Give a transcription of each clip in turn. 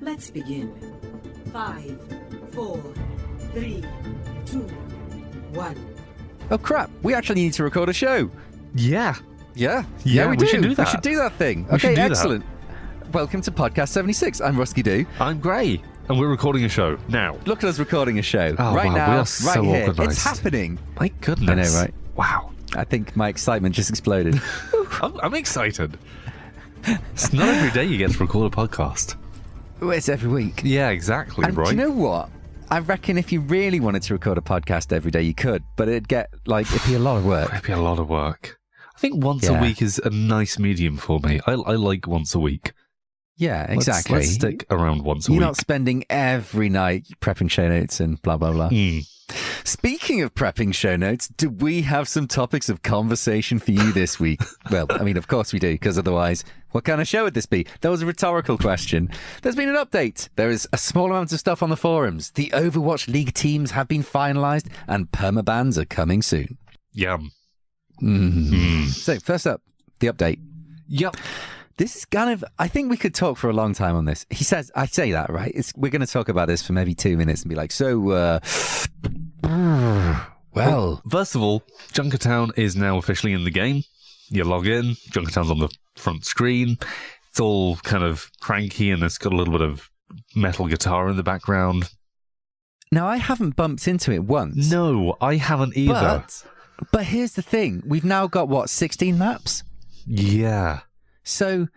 Let's begin. 5, 4, 3, 2, 1. Oh crap, we actually need to record a show. Yeah, we should do that. We should do that thing. We should Okay, do excellent. Welcome to Podcast76. I'm Ruskeydoo. I'm Grey, and we're recording a show now. Look at us recording a show. Oh, right wow, now, we are right so here. organised. It's happening. My goodness. I know, right? Wow. I think my excitement just exploded. I'm excited. It's not every day you get to record a podcast. Oh, it's every week. Yeah, exactly, And right? do you know what? I reckon if you really wanted to record a podcast every day, you could, but it'd be a lot of work. It'd be a lot of work. I think once a Yeah. week is a nice medium for me. I like once a week. Yeah, exactly. Let's stick around once a You're week. not spending every night prepping show notes and blah, blah, blah. Mm. Speaking of prepping show notes, do we have some topics of conversation for you this week? Well, I mean, of course we do, because otherwise, what kind of show would this be? That was a rhetorical question. There's been an update. There is a small amount of stuff on the forums. The Overwatch League teams have been finalised, and permabans are coming soon. Yum. So, first up, the update. Yep. This is kind of, I think we could talk for a long time on this. He says, I say that, right? We're going to talk about this for maybe 2 minutes and be like, well, First of all, Junkertown is now officially in the game. You log in, Junkertown's on the front screen. It's all kind of cranky and it's got a little bit of metal guitar in the background. now I haven't bumped into it once. No, I haven't either. But here's the thing. We've now got, 16 maps? Yeah. So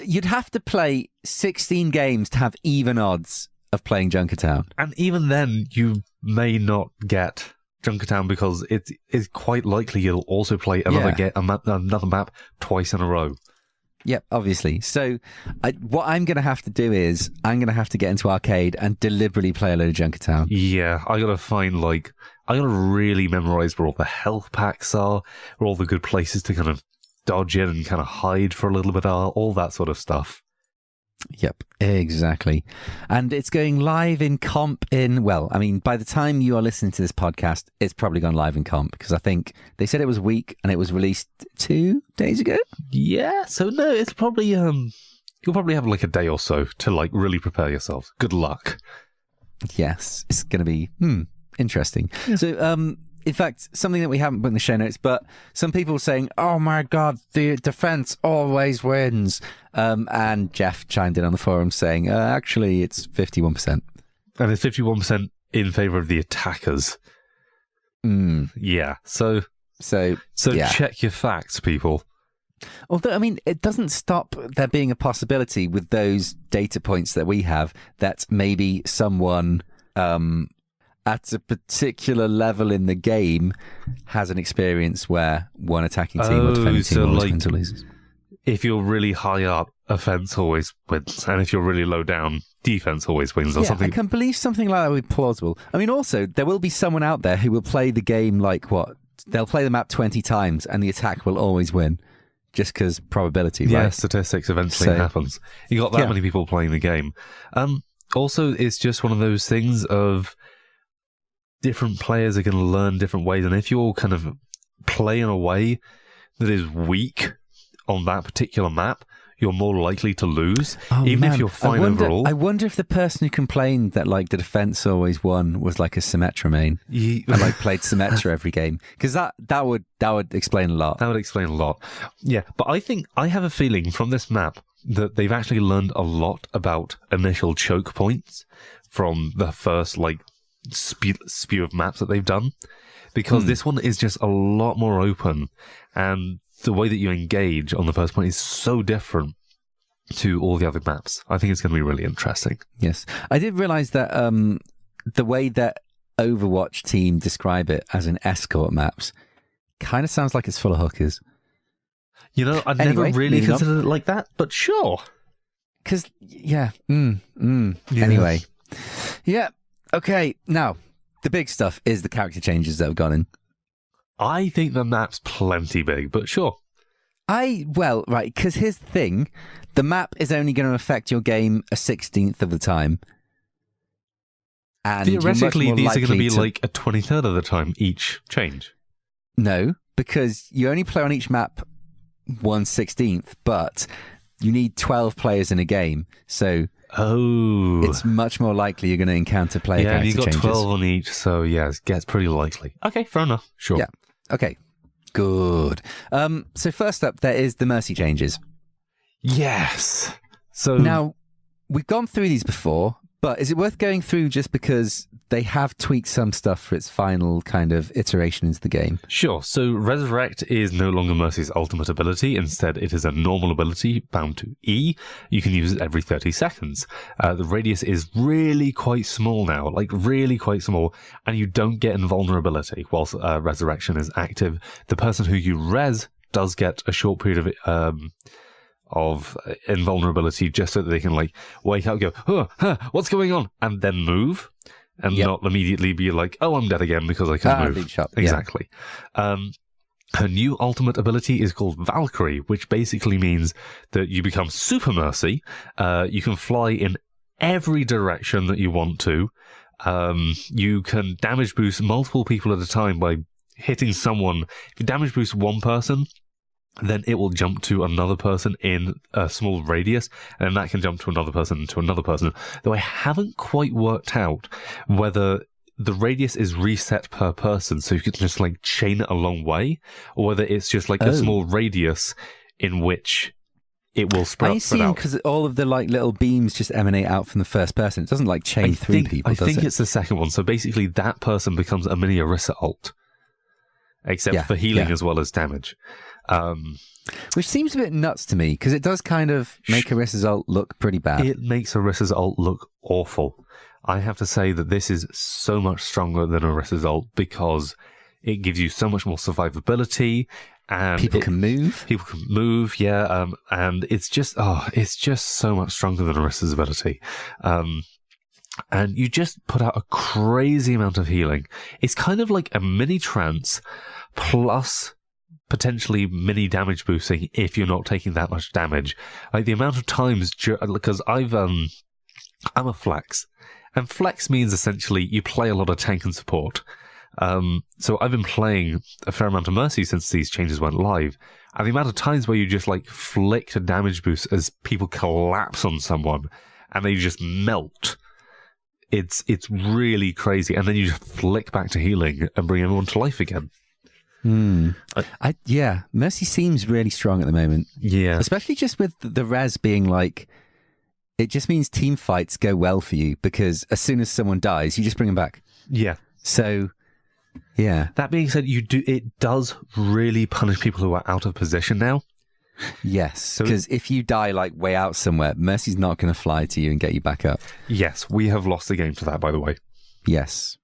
you'd have to play 16 games to have even odds of playing Junkertown. And even then, you may not get Junkertown because it is quite likely you'll also play another map twice in a row. Yep, obviously. So what I'm going to have to do is I'm going to have to get into arcade and deliberately play a load of Junkertown. Yeah, I gotta really memorize where all the health packs are, where all the good places to kind of dodge in and kind of hide for a little bit are, all that sort of stuff. Yep, exactly. And it's going live in comp by the time you are listening to this podcast, it's probably gone live in comp because I think they said it was a week and it was released 2 days ago. Yeah, so no, it's probably, you'll probably have like a day or so to like really prepare yourself. Good luck. Yes, it's going to be interesting. Yeah. So, in fact, something that we haven't put in the show notes, but some people saying, oh my God, the defense always wins. And Jeff chimed in on the forum saying, actually, it's 51%. And it's 51% in favor of the attackers. Yeah, so yeah. Check your facts, people. Although, I mean, it doesn't stop there being a possibility with those data points that we have that maybe someone at a particular level in the game has an experience where one attacking team or defending team always wins or loses. If you're really high up, offense always wins, and if you're really low down, defense always wins, or something. I can believe something like that would be plausible. I mean, also, there will be someone out there who will play the game they'll play the map 20 times and the attack will always win. Just because probability, right? Yeah, statistics eventually happens. You got that many people playing the game. Also, it's just one of those things of different players are going to learn different ways, and if you're kind of playing a way that is weak on that particular map, you're more likely to lose, if you're fine overall. I wonder if the person who complained that like the defense always won was like a Symmetra main and like played Symmetra every game, because that would explain a lot. That would explain a lot. Yeah, but I have a feeling from this map that they've actually learned a lot about initial choke points from the first spew of maps that they've done, because this one is just a lot more open, and the way that you engage on the first point is so different to all the other maps. I think it's going to be really interesting. Yes, I did realise that the way that Overwatch team describe it as an escort maps kind of sounds like it's full of hookers. You know, I'd never really considered it like that, but sure. Because Anyway, yeah. Okay, now, the big stuff is the character changes that have gone in. I think the map's plenty big, but sure. Because here's the thing. The map is only going to affect your game a 16th of the time. And theoretically, these are going to be like a 23rd of the time each change. No, because you only play on each map 1/16th, but you need 12 players in a game, so it's much more likely you're going to encounter player character changes. Yeah, you've got 12 on each, so yeah, it gets pretty likely. Okay, fair enough. Sure. Yeah. Okay. Good. So first up, there is the Mercy changes. Yes. So now, we've gone through these before, but is it worth going through just because they have tweaked some stuff for its final kind of iteration into the game? Sure. So Resurrect is no longer Mercy's ultimate ability. Instead, it is a normal ability bound to E. You can use it every 30 seconds. The radius is really quite small now, like really quite small, and you don't get invulnerability whilst Resurrection is active. The person who you res does get a short period of invulnerability just so that they can like wake up, go, what's going on? And then move. And not immediately be like, oh, I'm dead again because I can't move. Shot. Exactly. Yeah. Her new ultimate ability is called Valkyrie, which basically means that you become Super Mercy. You can fly in every direction that you want to. You can damage boost multiple people at a time by hitting someone. If you damage boost one person, then it will jump to another person in a small radius, and that can jump to another person, Though I haven't quite worked out whether the radius is reset per person, so you can just like chain it a long way, or whether it's just like a small radius in which it will spread out. I see, because all of the like little beams just emanate out from the first person. It doesn't like chain through people, I think it's the second one. So basically that person becomes a mini Orisa ult, except for healing as well as damage. Which seems a bit nuts to me, because it does kind of make Orisa's ult look pretty bad. It makes Orisa's ult look awful. I have to say that this is so much stronger than Orisa's ult because it gives you so much more survivability, and people can move. People can move, and it's just so much stronger than Orisa's ability. And you just put out a crazy amount of healing. It's kind of like a mini trance plus potentially mini damage boosting if you're not taking that much damage. Like the amount of times, because I'm a flex, and flex means essentially you play a lot of tank and support. So I've been playing a fair amount of Mercy since these changes went live, and the amount of times where you just like flick to damage boost as people collapse on someone and they just melt. It's really crazy, and then you just flick back to healing and bring everyone to life again. Mercy seems really strong at the moment. Yeah. Especially just with the res being like, it just means team fights go well for you, because as soon as someone dies, you just bring them back. Yeah. So, yeah. That being said, it does really punish people who are out of position now. Yes, because if you die like way out somewhere, Mercy's not going to fly to you and get you back up. Yes, we have lost the game to that, by the way. Yes.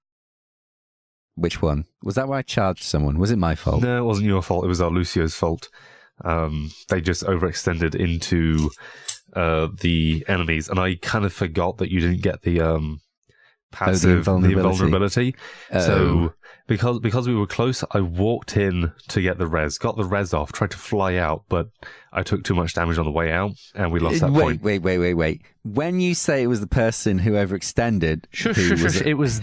Which one? Was that where I charged someone? Was it my fault? No, it wasn't your fault. It was Lucio's fault. They just overextended into the enemies, and I kind of forgot that you didn't get the passive, the invulnerability. So because we were close, I walked in to get the res, got the res off, tried to fly out, but I took too much damage on the way out, and we lost that point. Wait. When you say it was the person who overextended, it was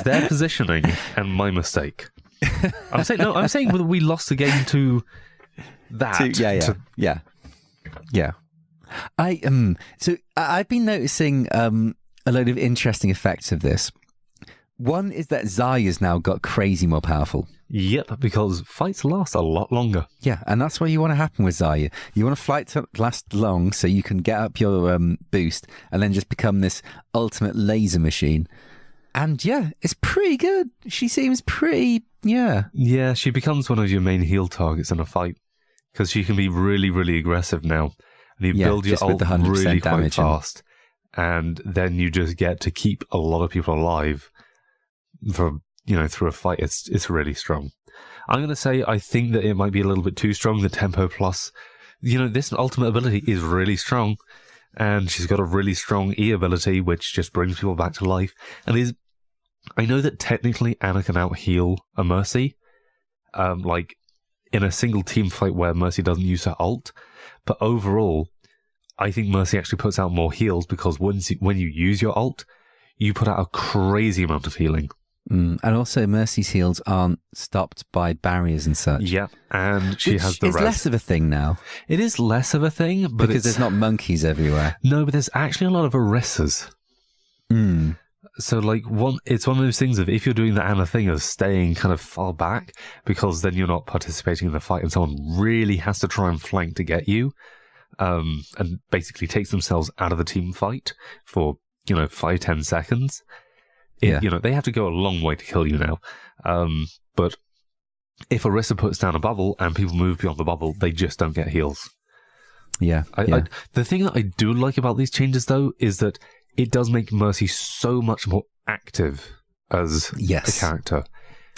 their positioning and my mistake. I'm saying we lost the game to that. Yeah. So I've been noticing a load of interesting effects of this. One is that Zarya's now got crazy more powerful. Yep, because fights last a lot longer. Yeah, and that's what you want to happen with Zarya. You want a fight to last long so you can get up your boost and then just become this ultimate laser machine. And yeah, it's pretty good. She seems pretty, Yeah, she becomes one of your main heal targets in a fight because she can be really, really aggressive now. And you build your ult really quite fast. And then you just get to keep a lot of people alive for, through a fight. It's really strong. I'm going to say I think that it might be a little bit too strong, the tempo plus. This ultimate ability is really strong. And she's got a really strong E ability, which just brings people back to life. And I know that technically Anna can out-heal a Mercy, like in a single team fight where Mercy doesn't use her ult. But overall, I think Mercy actually puts out more heals because when you use your ult, you put out a crazy amount of healing. And also, Mercy's heals aren't stopped by barriers and such. Yeah, and she Which has the is res. less of a thing now. It is less of a thing, but because there's not monkeys everywhere. No, but there's actually a lot of Orisas. So, like, it's one of those things of if you're doing the Anna thing of staying kind of far back, because then you're not participating in the fight and someone really has to try and flank to get you, and basically takes themselves out of the team fight for, 5-10 seconds. They have to go a long way to kill you now. But if Orisa puts down a bubble and people move beyond the bubble, they just don't get heals. Yeah. The thing that I do like about these changes, though, is that it does make Mercy so much more active as a character.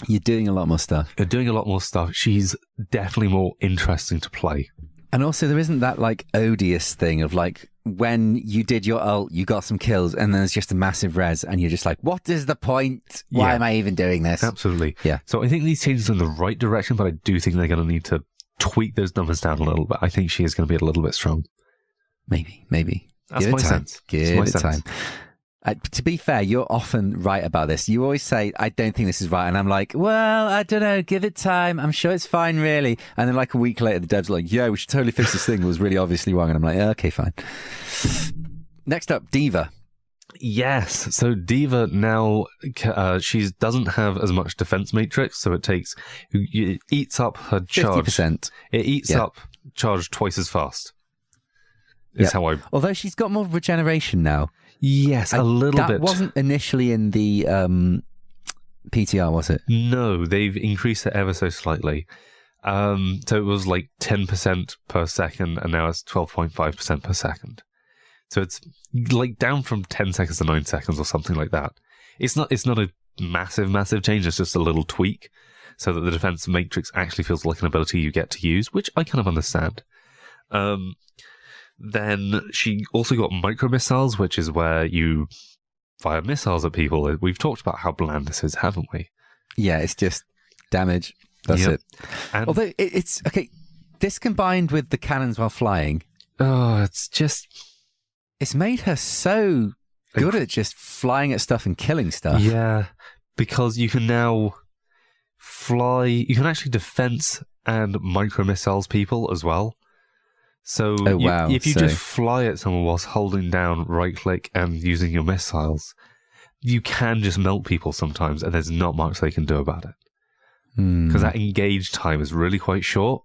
You're doing a lot more stuff. You're doing a lot more stuff. She's definitely more interesting to play. And also, there isn't that, like, odious thing of, like, when you did your ult, you got some kills, and then there's just a massive res, and you're just like, what is the point? Why am I even doing this? Absolutely. Yeah. So I think these changes are in the right direction, but I do think they're going to need to tweak those numbers down a little bit. I think she is going to be a little bit strong. Maybe. That's my sense. Give it time. To be fair, you're often right about this. You always say, I don't think this is right. And I'm like, well, I don't know. Give it time. I'm sure it's fine, really. And then like a week later, the devs are like, yeah, we should totally fix this thing. It was really obviously wrong. And I'm like, yeah, okay, fine. Next up, D.Va. Yes. So D.Va now, she doesn't have as much defense matrix. So it eats up her charge. 50%. It eats up charge twice as fast. Although she's got more regeneration now. Yes, a little bit. That wasn't initially in the PTR, was it? No, they've increased it ever so slightly. So it was like 10% per second, and now it's 12.5% per second. So it's like down from 10 seconds to 9 seconds or something like that. It's not a massive change. It's just a little tweak so that the defense matrix actually feels like an ability you get to use, which I kind of understand. Then she also got micro missiles, which is where you fire missiles at people. We've talked about how bland this is, haven't we? Yeah, it's just damage. That's it. And although it's okay, this combined with the cannons while flying. Oh, it's made her so good at just flying at stuff and killing stuff. Yeah, because you can now fly. You can actually defense and micro missiles people as well. So if you just fly at someone whilst holding down right click and using your missiles, you can just melt people sometimes, and there's not much they can do about it. Because that engage time is really quite short,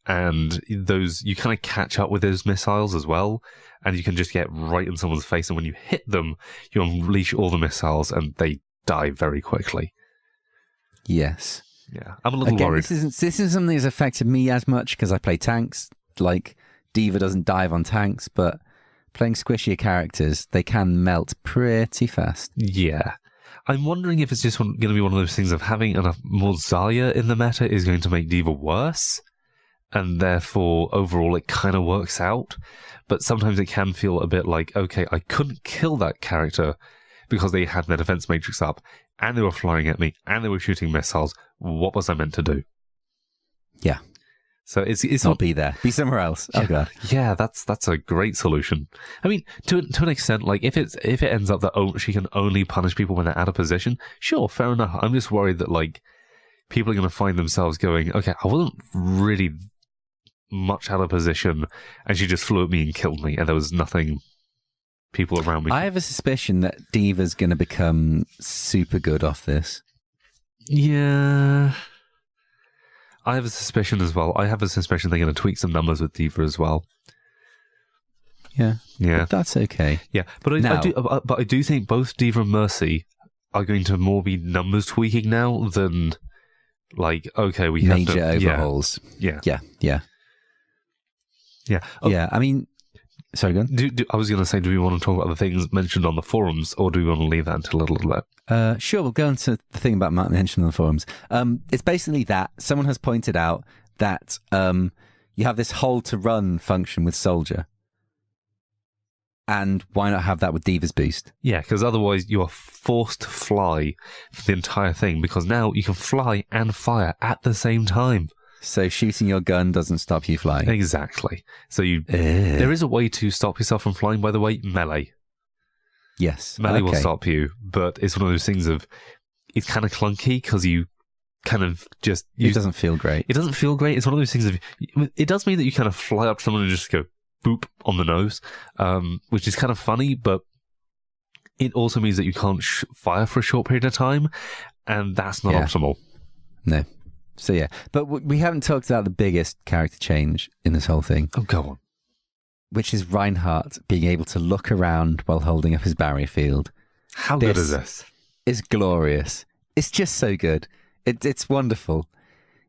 and you kind of catch up with those missiles as well, and you can just get right in someone's face, and when you hit them, you unleash all the missiles, and they die very quickly. Yes. Yeah, I'm a little worried. This isn't something that's affected me as much because I play tanks. Like, D.Va doesn't dive on tanks, but playing squishier characters, they can melt pretty fast. Yeah. I'm wondering if it's just going to be one of those things of having enough more Zarya in the meta is going to make D.Va worse, and therefore, overall, it kind of works out. But sometimes it can feel a bit like, okay, I couldn't kill that character because they had their defense matrix up, and they were flying at me, and they were shooting missiles. What was I meant to do? Yeah. So it's not be there. Be somewhere else. Yeah, oh god. Yeah, that's a great solution. I mean, to an extent, like if it ends up that she can only punish people when they're out of position, sure, fair enough. I'm just worried that like people are going to find themselves going, okay, I wasn't really much out of position, and she just flew at me and killed me, and there was nothing people around me. I have a suspicion that D.Va's going to become super good off this. Yeah. I have a suspicion as well. I have a suspicion they're going to tweak some numbers with D.Va as well. Yeah. But that's okay. Yeah, but I do think both D.Va and Mercy are going to more be numbers tweaking now than like, okay, we have major overhauls. Yeah. Oh, yeah, I mean, sorry, go on. I was going to say, do we want to talk about the things mentioned on the forums, or do we want to leave that until a little bit? Sure, we'll go into the thing about Matt mentioned on the forums. It's basically that someone has pointed out that you have this hold to run function with Soldier. And why not have that with D.Va's boost? Yeah, because otherwise you are forced to fly for the entire thing, because now you can fly and fire at the same time. So shooting your gun doesn't stop you flying. Exactly. So there is a way to stop yourself from flying, by the way, melee. Yes. Melee will stop you, but it's one of those things of it's kind of clunky because you kind of just... It doesn't feel great. It doesn't feel great. It's one of those things it does mean that you kind of fly up to someone and just go boop on the nose, which is kind of funny, but it also means that you can't fire for a short period of time, and that's not optimal. No. So yeah, but we haven't talked about the biggest character change in this whole thing. Oh, go on. Which is Reinhardt being able to look around while holding up his barrier field. How good is this? It's glorious. It's just so good. It's wonderful.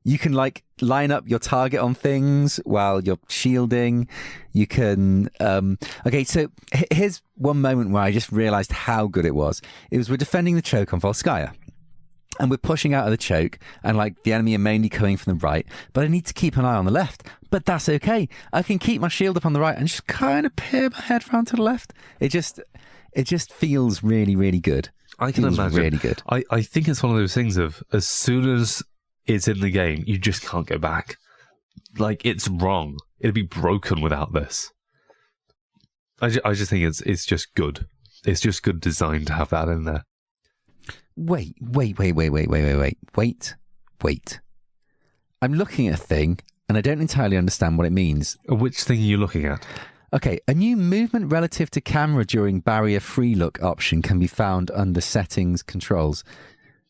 You can like line up your target on things while you're shielding. You can... Okay, so here's one moment where I just realised how good it was. It was we're defending the choke on Volskaya. And we're pushing out of the choke, and like the enemy are mainly coming from the right, but I need to keep an eye on the left. But that's okay. I can keep my shield up on the right and just kind of peer my head round to the left. It just feels really, really good. I can imagine. Really good. I think it's one of those things of as soon as it's in the game, you just can't go back. Like, it's wrong. It'd be broken without this. I just think it's just good. It's just good design to have that in there. Wait. I'm looking at a thing, and I don't entirely understand what it means. Which thing are you looking at? Okay, a new movement relative to camera during barrier free look option can be found under settings controls.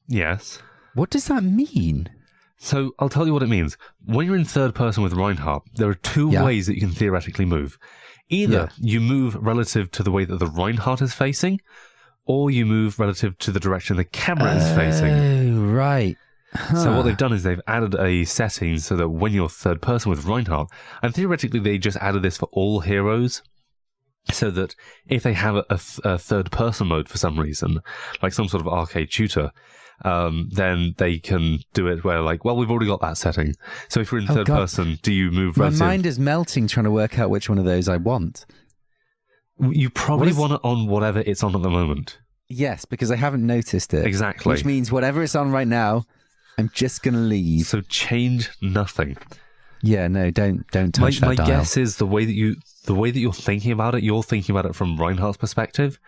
Yes. What does that mean? So I'll tell you what it means. When you're in third person with Reinhardt, there are two ways that you can theoretically move. Either you move relative to the way that the Reinhardt is facing, or you move relative to the direction the camera is facing. Oh, right. Huh. So what they've done is they've added a setting so that when you're third person with Reinhardt, and theoretically they just added this for all heroes, so that if they have a third person mode for some reason, like some sort of arcade shooter, then they can do it where like, well, we've already got that setting. So if you're in third person, do you move relative? My mind is melting trying to work out which one of those I want. You probably want it on whatever it's on at the moment. Yes, because I haven't noticed it. Exactly. Which means whatever it's on right now, I'm just going to leave. So change nothing. Yeah, no, don't touch that dial. My guess is the way that you're thinking about it, you're thinking about it from Reinhardt's perspective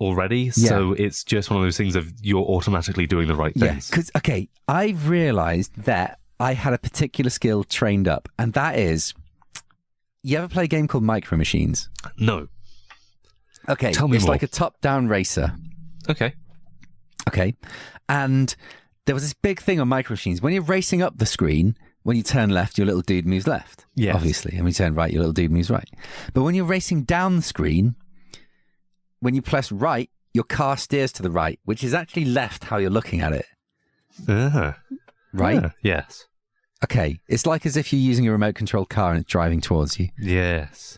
already. Yeah. So it's just one of those things of you're automatically doing the right things. Yeah, because, I've realised that I had a particular skill trained up, and that is... You ever play a game called Micro Machines? No. Okay, tell me it's more. like a top-down racer. Okay. And there was this big thing on Micro Machines. When you're racing up the screen, when you turn left, your little dude moves left. Yes. Obviously. And when you turn right, your little dude moves right. But when you're racing down the screen, when you press right, your car steers to the right, which is actually left how you're looking at it. Right? Yes. Okay, it's like as if you're using a remote-controlled car and it's driving towards you. Yes.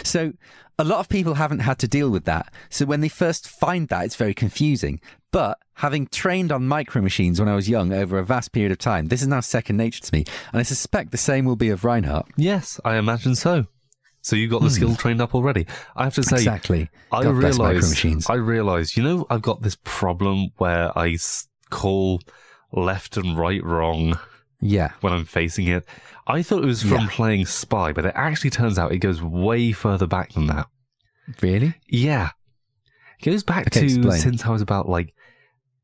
So a lot of people haven't had to deal with that. So when they first find that, it's very confusing. But having trained on Micro Machines when I was young over a vast period of time, this is now second nature to me. And I suspect the same will be of Reinhardt. Yes, I imagine so. So you got the skill trained up already. I have to say, exactly. I realised, I've got this problem where I call left and right wrong. Yeah. When I'm facing it. I thought it was from playing Spy, but it actually turns out it goes way further back than that. Really? Yeah. It goes back to since I was about like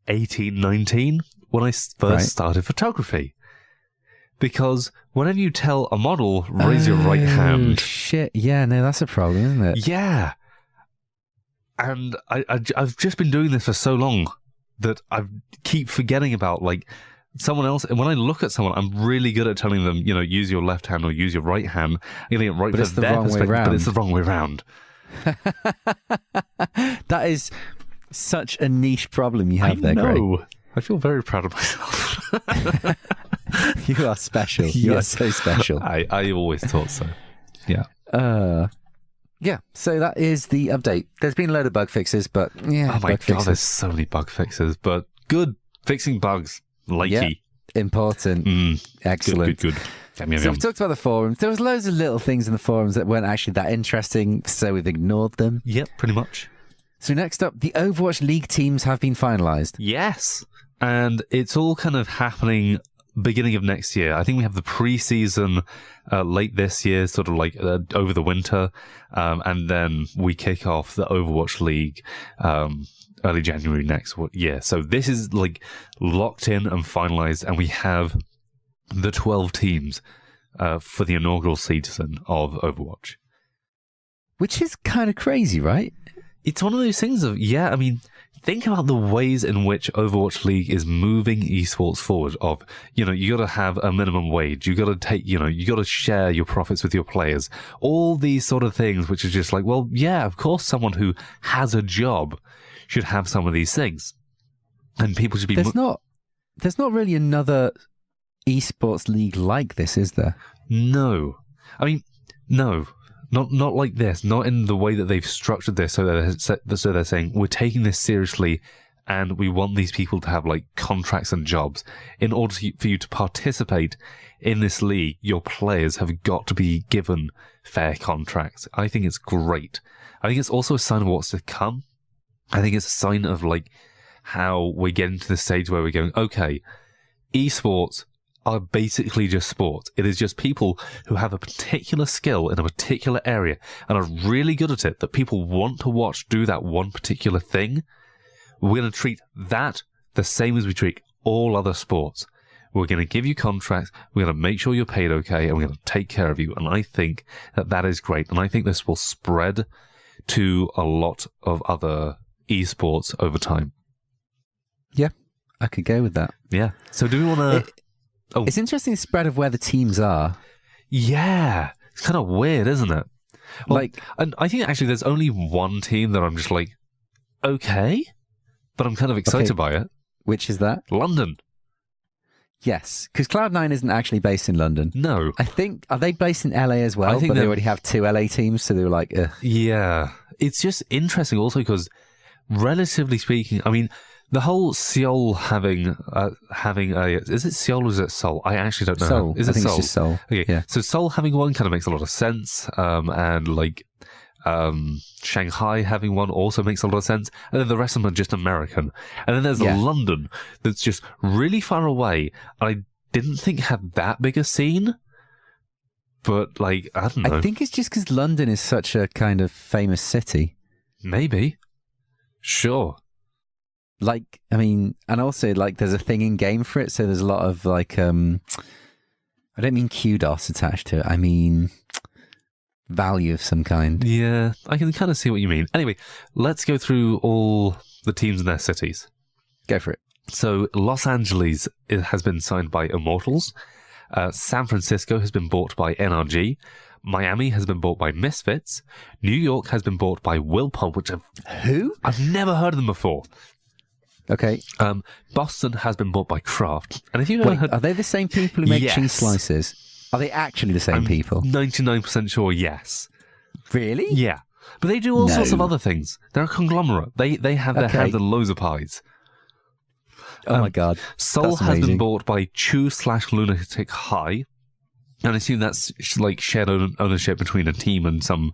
18, 19, when I first started photography. Because whenever you tell a model, raise your right hand. Shit. Yeah, no, that's a problem, isn't it? Yeah. And I've just been doing this for so long that I keep forgetting about like... someone else, and when I look at someone, I'm really good at telling them, use your left hand or use your right hand. Getting it right for their perspective, but it's the wrong way round. That is such a niche problem you have there, Grey. I feel very proud of myself. You are special. You are so special. I always thought so. Yeah. Yeah, so that is the update. There's been a load of bug fixes, but yeah. Oh my God, there's so many bug fixes, but good. Fixing bugs. Likey. Yeah, important. Excellent. Good. So we've talked about the forums. There was loads of little things in the forums that weren't actually that interesting, so we've ignored them. Yep, pretty much. So next up, the Overwatch League teams have been finalised. Yes, and it's all kind of happening beginning of next year. I think we have the pre-season late this year, sort of like over the winter, and then we kick off the Overwatch League early January next year. So this is like locked in and finalized, and we have the 12 teams for the inaugural season of Overwatch. Which is kind of crazy, right? It's one of those things of, I mean, think about the ways in which Overwatch League is moving esports forward. Of, you got to have a minimum wage. You got to take, you got to share your profits with your players. All these sort of things, which is just like, well, yeah, of course, someone who has a job should have some of these things, and people should be. There's not really another esports league like this, is there? No, I mean, no. Not like this, not in the way that they've structured this, so they're saying, we're taking this seriously and we want these people to have like contracts and jobs. In order for you to participate in this league, your players have got to be given fair contracts. I think it's great. I think it's also a sign of what's to come. I think it's a sign of like how we're getting to the stage where we're going, okay, esports are basically just sports. It is just people who have a particular skill in a particular area and are really good at it, that people want to watch do that one particular thing. We're going to treat that the same as we treat all other sports. We're going to give you contracts, we're going to make sure you're paid okay, and we're going to take care of you. And I think that is great. And I think this will spread to a lot of other esports over time. Yeah, I could go with that. Yeah. So do we want to... It's interesting the spread of where the teams are. Yeah. It's kind of weird, isn't it? Well, and I think actually there's only one team that I'm just like, okay, but I'm kind of excited by it. Which is that? London. Yes, because Cloud9 isn't actually based in London. No. I think, are they based in LA as well? I think but they already have 2 LA teams, so they were like, ugh. Yeah. It's just interesting also because, relatively speaking, I mean, the whole Seoul having a... Is it Seoul or is it Seoul? I actually don't know. Seoul. Is it Seoul? It's just Seoul. Okay. Yeah. So Seoul having one kind of makes a lot of sense. And like Shanghai having one also makes a lot of sense. And then the rest of them are just American. And then there's London that's just really far away. I didn't think had that big a scene. But like, I don't know. I think it's just because London is such a kind of famous city. Maybe. Sure. Like, I mean, and also, like, there's a thing in game for it, so there's a lot of, like, I don't mean kudos attached to it, I mean value of some kind. Yeah, I can kind of see what you mean. Anyway, let's go through all the teams in their cities. Go for it. So, Los Angeles has been signed by Immortals. San Francisco has been bought by NRG. Miami has been bought by Misfits. New York has been bought by Wilpon, which I've never heard of them before. Okay. Boston has been bought by Kraft. And if you heard... are they the same people who make cheese slices? Are they actually the same people? 99% sure, yes. Really? Yeah. But they do all sorts of other things. They're a conglomerate. They have their hands in loads of pies. Oh my God. Seoul has been bought by Chew/Lunatic High. And I assume that's like shared ownership between a team and some,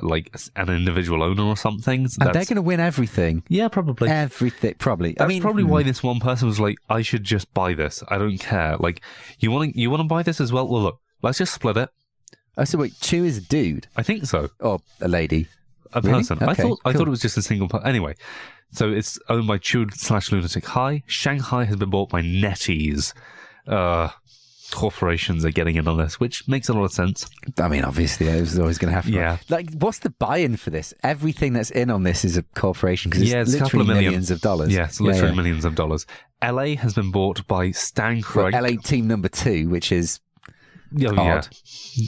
like an individual owner or something. And they're going to win everything. Yeah, probably. Everything, probably. That's probably why this one person was like, I should just buy this. I don't care. Like, you want to buy this as well? Well, look, let's just split it. Oh, so wait, Chew is a dude? I think so. Or a lady? A person. Okay, I thought it was just a single person. Anyway, so it's owned by Chew/Lunatic High. Shanghai has been bought by NetEase. Corporations are getting in on this, which makes a lot of sense. I mean, obviously, it was always going to happen. Yeah. Like, what's the buy-in for this? Everything that's in on this is a corporation because it's a couple literally of millions of dollars. Yeah, it's literally millions of dollars. LA has been bought by Stan Craig. LA team number 2, which is odd. Yeah.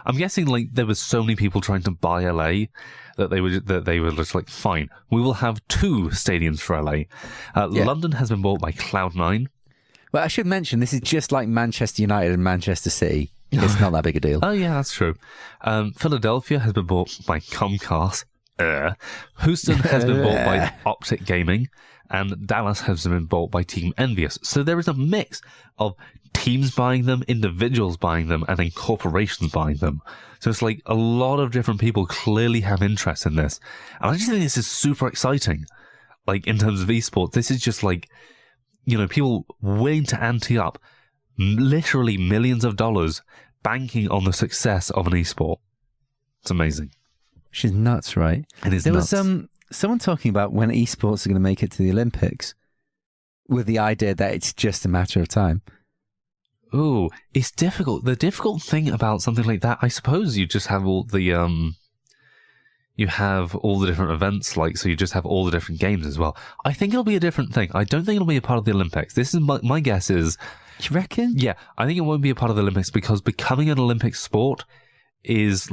I'm guessing like there was so many people trying to buy LA that they were just like, fine, we will have 2 stadiums for LA. London has been bought by Cloud9. Well, I should mention, this is just like Manchester United and Manchester City. It's not that big a deal. Oh, yeah, that's true. Philadelphia has been bought by Comcast. Houston has been bought by Optic Gaming. And Dallas has been bought by Team Envious. So there is a mix of teams buying them, individuals buying them, and then corporations buying them. So it's like a lot of different people clearly have interest in this. And I just think this is super exciting. Like, in terms of esports, this is just like... people willing to ante up literally millions of dollars banking on the success of an esport. It's amazing. She's nuts, right? It is there nuts. Was, someone talking about when esports are going to make it to the Olympics, with the idea that it's just a matter of time. Ooh, it's difficult. The difficult thing about something like that, I suppose, you just have all the different events, so you just have all the different games as well. I think it'll be a different thing. I don't think it'll be a part of the Olympics. This is my guess is. You reckon? Yeah, I think it won't be a part of the Olympics because becoming an Olympic sport is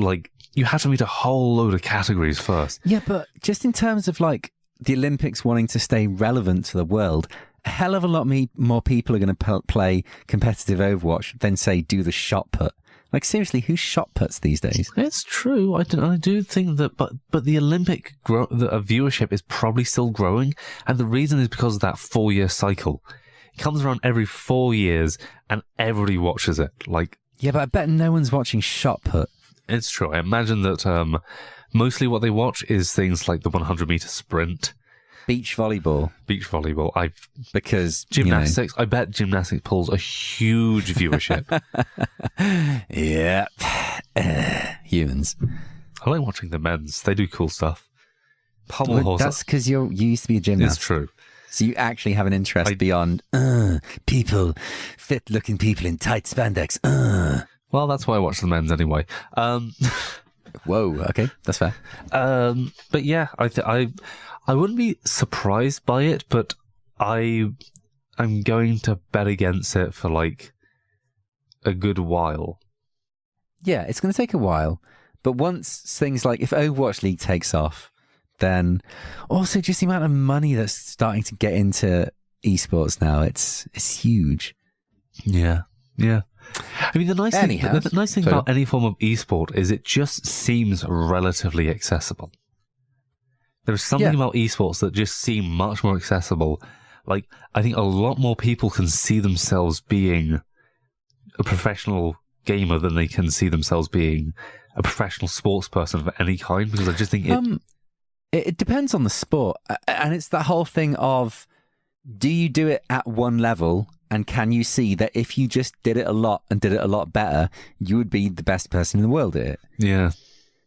you have to meet a whole load of categories first. Yeah, but just in terms of the Olympics wanting to stay relevant to the world, a hell of a lot more people are going to play competitive Overwatch than, say, do the shot put. Seriously, who shot puts these days? It's true. I do think that, but the Olympic viewership is probably still growing, and the reason is because of that 4-year cycle. It comes around every 4 years, and everybody watches it. Yeah, but I bet no one's watching shot put. It's true. I imagine that mostly what they watch is things like the 100-meter sprint. Beach volleyball. Because gymnastics, I bet gymnastics pulls a huge viewership. Yeah. Humans. I like watching the men's. They do cool stuff. Pommel horse. That's because you used to be a gymnast. It's true. So you actually have an interest beyond fit-looking people in tight spandex. Well, that's why I watch the men's anyway. Whoa, okay, that's fair. But yeah, I wouldn't be surprised by it, but I'm going to bet against it for a good while. Yeah, it's going to take a while, but once things if Overwatch League takes off, then also just the amount of money that's starting to get into esports now, it's huge. Yeah. I mean, the nice thing about any form of esport is it just seems relatively accessible. There's something about esports that just seem much more accessible. I think a lot more people can see themselves being a professional gamer than they can see themselves being a professional sports person of any kind, because I just think it depends on the sport. And it's that whole thing of, do you do it at one level, and can you see that if you just did it a lot and did it a lot better, you would be the best person in the world at it? Yeah.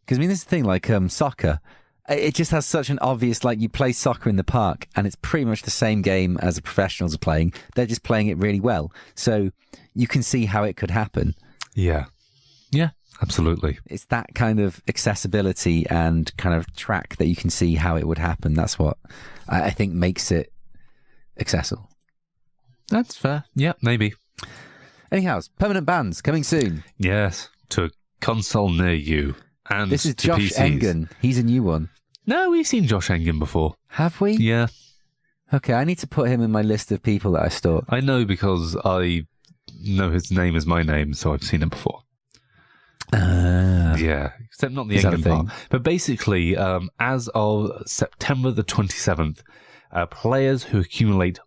Because, this is the thing, soccer. It just has such an obvious, you play soccer in the park, and it's pretty much the same game as the professionals are playing. They're just playing it really well. So you can see how it could happen. Yeah. Yeah, absolutely. It's that kind of accessibility and kind of track that you can see how it would happen. That's what I think makes it accessible. That's fair. Yeah, maybe. Anyhow, permanent bans coming soon. Yes, to a console near you. And this is to Josh PCs. Engen. He's a new one. No, we've seen Josh Engen before. Have we? Yeah. Okay, I need to put him in my list of people that I stalk. I know because I know his name is my name, so I've seen it before. Yeah, except not the Engen part. But basically, as of September the 27th, players who accumulate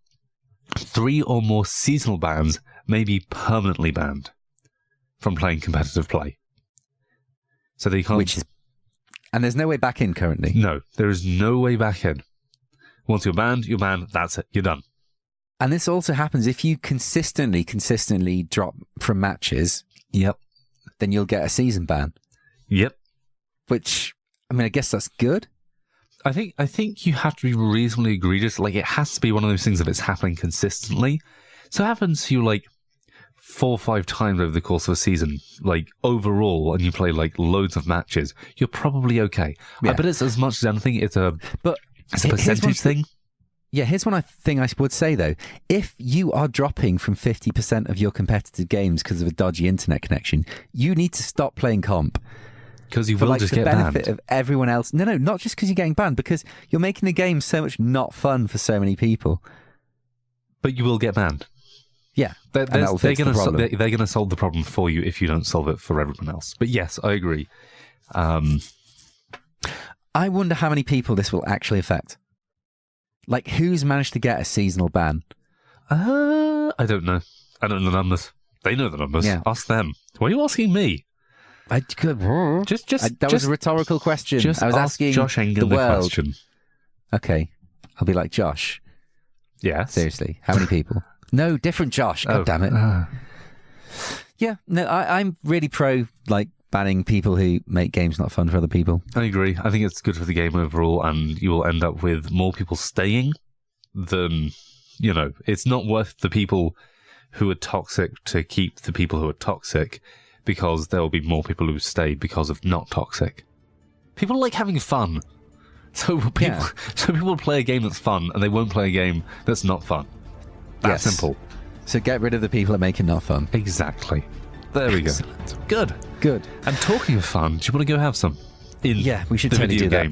3 or more seasonal bans may be permanently banned from playing competitive play. So they can't... And there's no way back in currently? No, there is no way back in. Once you're banned, that's it, you're done. And this also happens if you consistently drop from matches. Yep. Then you'll get a season ban. Yep. Which, I guess that's good. I think you have to be reasonably egregious. It has to be one of those things if it's happening consistently. So it happens to you 4 or 5 times over the course of a season, overall, and you play loads of matches, you're probably okay. Yeah. But it's as much as anything, it's a percentage thing. Yeah, here's one thing I would say though. If you are dropping from 50% of your competitive games because of a dodgy internet connection, you need to stop playing comp. Because you will just get banned. For the benefit of everyone else. No, not just because you're getting banned, because you're making the game so much not fun for so many people. But you will get banned. Yeah, they're going to solve the problem for you if you don't solve it for everyone else. But yes, I agree. I wonder how many people this will actually affect. Who's managed to get a seasonal ban? I don't know. I don't know the numbers. They know the numbers. Yeah. Ask them. Why are you asking me? That was a rhetorical question. I was asking Josh Engen the question. Okay, I'll be like, Josh. Yeah. Seriously, how many people? No, different Josh. God damn it. Yeah, no, I'm really pro banning people who make games not fun for other people. I agree. I think it's good for the game overall, and you will end up with more people staying than, it's not worth the people who are toxic to keep the people who are toxic, because there will be more people who stay because of not toxic. People like having fun. So people play a game that's fun, and they won't play a game that's not fun. That's simple. So get rid of the people that make it not fun. Exactly. There we go. Good. And talking of fun, do you want to go have some? Yeah, we should totally do that.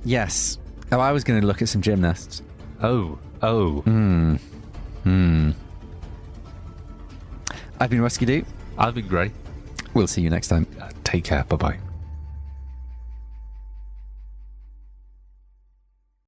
Yes. Oh, I was going to look at some gymnasts. Oh. I've been Ruskeydoo. I've been Grey. We'll see you next time. Take care. Bye-bye.